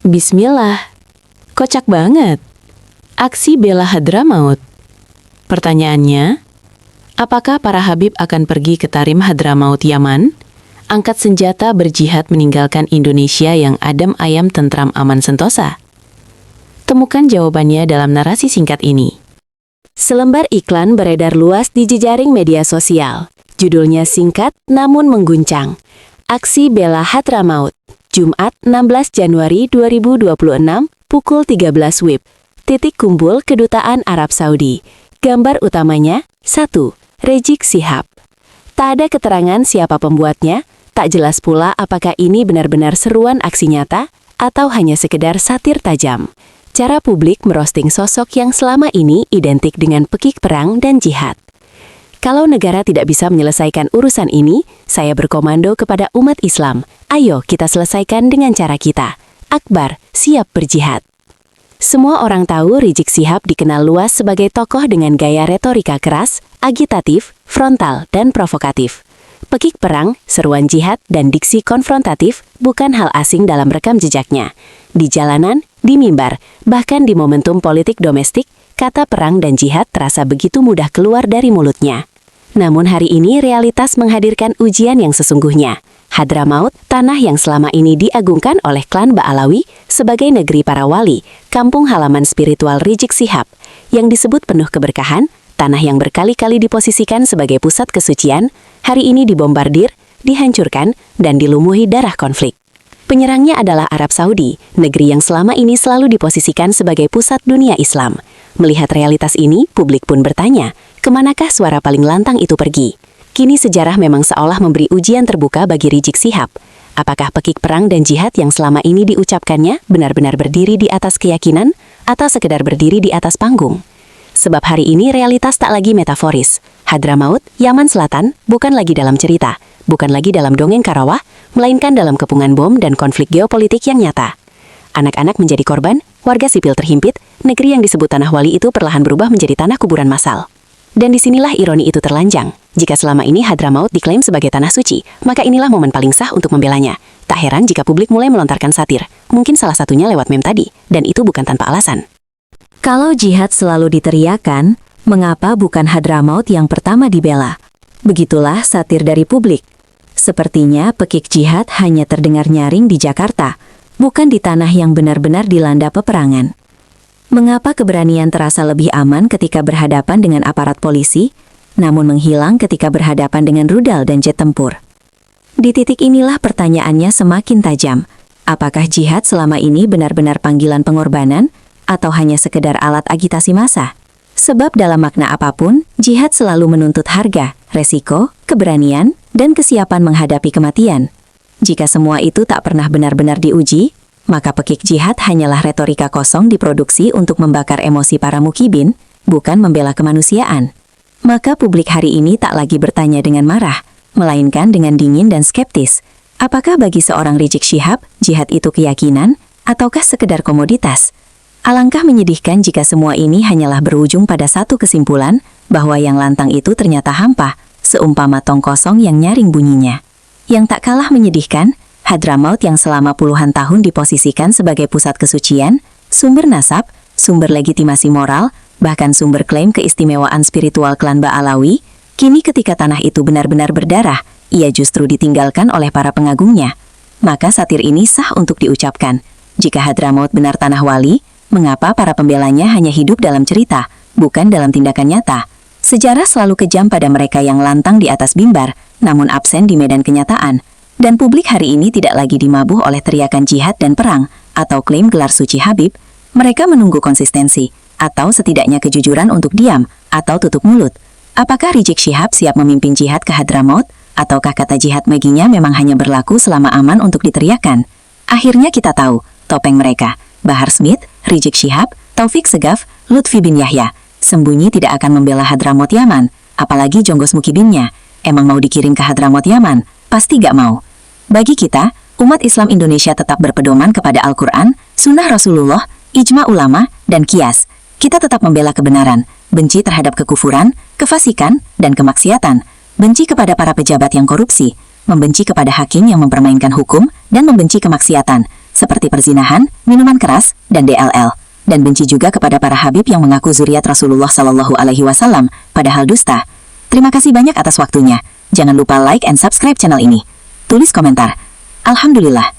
Bismillah. Kocak banget. Aksi bela Hadramaut. Pertanyaannya, apakah para Habib akan pergi ke Tarim Hadramaut Yaman? Angkat senjata berjihad meninggalkan Indonesia yang adem ayam tentram aman sentosa? Temukan jawabannya dalam narasi singkat ini. Selembar iklan beredar luas di jejaring media sosial. Judulnya singkat namun mengguncang. Aksi bela Hadramaut. Jumat 16 Januari 2026, pukul 13 WIB. Titik kumpul Kedutaan Arab Saudi. Gambar utamanya, 1. Rizik Syihab. Tak ada keterangan siapa pembuatnya, tak jelas pula apakah ini benar-benar seruan aksi nyata, atau hanya sekedar satir tajam. Cara publik merosting sosok yang selama ini identik dengan pekik perang dan jihad. Kalau negara tidak bisa menyelesaikan urusan ini, saya berkomando kepada umat Islam. Ayo kita selesaikan dengan cara kita. Akbar, siap berjihad. Semua orang tahu Rizik Syihab dikenal luas sebagai tokoh dengan gaya retorika keras, agitatif, frontal, dan provokatif. Pekik perang, seruan jihad, dan diksi konfrontatif bukan hal asing dalam rekam jejaknya. Di jalanan, di mimbar, bahkan di momentum politik domestik, kata perang dan jihad terasa begitu mudah keluar dari mulutnya. Namun hari ini realitas menghadirkan ujian yang sesungguhnya. Hadramaut, tanah yang selama ini diagungkan oleh klan Ba'alawi sebagai negeri para wali, kampung halaman spiritual Rizik Syihab, yang disebut penuh keberkahan, tanah yang berkali-kali diposisikan sebagai pusat kesucian, hari ini dibombardir, dihancurkan, dan dilumuri darah konflik. Penyerangnya adalah Arab Saudi, negeri yang selama ini selalu diposisikan sebagai pusat dunia Islam. Melihat realitas ini, publik pun bertanya, kemanakah suara paling lantang itu pergi? Kini sejarah memang seolah memberi ujian terbuka bagi Rizik Syihab. Apakah pekik perang dan jihad yang selama ini diucapkannya benar-benar berdiri di atas keyakinan atau sekedar berdiri di atas panggung? Sebab hari ini realitas tak lagi metaforis. Hadramaut, Yaman Selatan, bukan lagi dalam cerita, bukan lagi dalam dongeng Karawah, melainkan dalam kepungan bom dan konflik geopolitik yang nyata. Anak-anak menjadi korban, warga sipil terhimpit, negeri yang disebut Tanah Wali itu perlahan berubah menjadi tanah kuburan massal. Dan disinilah ironi itu terlanjang. Jika selama ini Hadramaut diklaim sebagai tanah suci, maka inilah momen paling sah untuk membelanya. Tak heran jika publik mulai melontarkan satir, mungkin salah satunya lewat meme tadi, dan itu bukan tanpa alasan. Kalau jihad selalu diteriakan, mengapa bukan Hadramaut yang pertama dibela? Begitulah satir dari publik. Sepertinya pekik jihad hanya terdengar nyaring di Jakarta, bukan di tanah yang benar-benar dilanda peperangan. Mengapa keberanian terasa lebih aman ketika berhadapan dengan aparat polisi, namun menghilang ketika berhadapan dengan rudal dan jet tempur? Di titik inilah pertanyaannya semakin tajam. Apakah jihad selama ini benar-benar panggilan pengorbanan, atau hanya sekedar alat agitasi massa? Sebab dalam makna apapun, jihad selalu menuntut harga, resiko, keberanian, dan kesiapan menghadapi kematian. Jika semua itu tak pernah benar-benar diuji, maka pekik jihad hanyalah retorika kosong diproduksi untuk membakar emosi para mukibin, bukan membela kemanusiaan. Maka publik hari ini tak lagi bertanya dengan marah, melainkan dengan dingin dan skeptis. Apakah bagi seorang Rizik Syihab, jihad itu keyakinan, ataukah sekedar komoditas? Alangkah menyedihkan jika semua ini hanyalah berujung pada satu kesimpulan, bahwa yang lantang itu ternyata hampa, seumpama tong kosong yang nyaring bunyinya. Yang tak kalah menyedihkan, Hadramaut yang selama puluhan tahun diposisikan sebagai pusat kesucian, sumber nasab, sumber legitimasi moral, bahkan sumber klaim keistimewaan spiritual klan Ba'alawi, kini ketika tanah itu benar-benar berdarah, ia justru ditinggalkan oleh para pengagungnya. Maka satir ini sah untuk diucapkan. Jika Hadramaut benar tanah wali, mengapa para pembelanya hanya hidup dalam cerita, bukan dalam tindakan nyata? Sejarah selalu kejam pada mereka yang lantang di atas mimbar, namun absen di medan kenyataan. Dan publik hari ini tidak lagi dimabuh oleh teriakan jihad dan perang, atau klaim gelar suci Habib. Mereka menunggu konsistensi, atau setidaknya kejujuran untuk diam, atau tutup mulut. Apakah Rizik Syihab siap memimpin jihad ke Hadramaut, ataukah kata jihad baginya memang hanya berlaku selama aman untuk diteriakan? Akhirnya kita tahu, topeng mereka, Bahar Smith, Rizik Syihab, Taufik Segaf, Lutfi bin Yahya, sembunyi tidak akan membela Hadramaut Yaman, apalagi jonggos mukibinnya. Emang mau dikirim ke Hadramaut Yaman? Pasti gak mau. Bagi kita, umat Islam Indonesia tetap berpedoman kepada Al-Quran, Sunnah Rasulullah, Ijma ulama, dan Qiyas. Kita tetap membela kebenaran, benci terhadap kekufuran, kefasikan, dan kemaksiatan, benci kepada para pejabat yang korupsi, membenci kepada hakim yang mempermainkan hukum, dan membenci kemaksiatan, seperti perzinahan, minuman keras, dan DLL. Dan benci juga kepada para habib yang mengaku zuriat Rasulullah Shallallahu Alaihi Wasallam, padahal dusta. Terima kasih banyak atas waktunya. Jangan lupa like and subscribe channel ini. Tulis komentar. Alhamdulillah.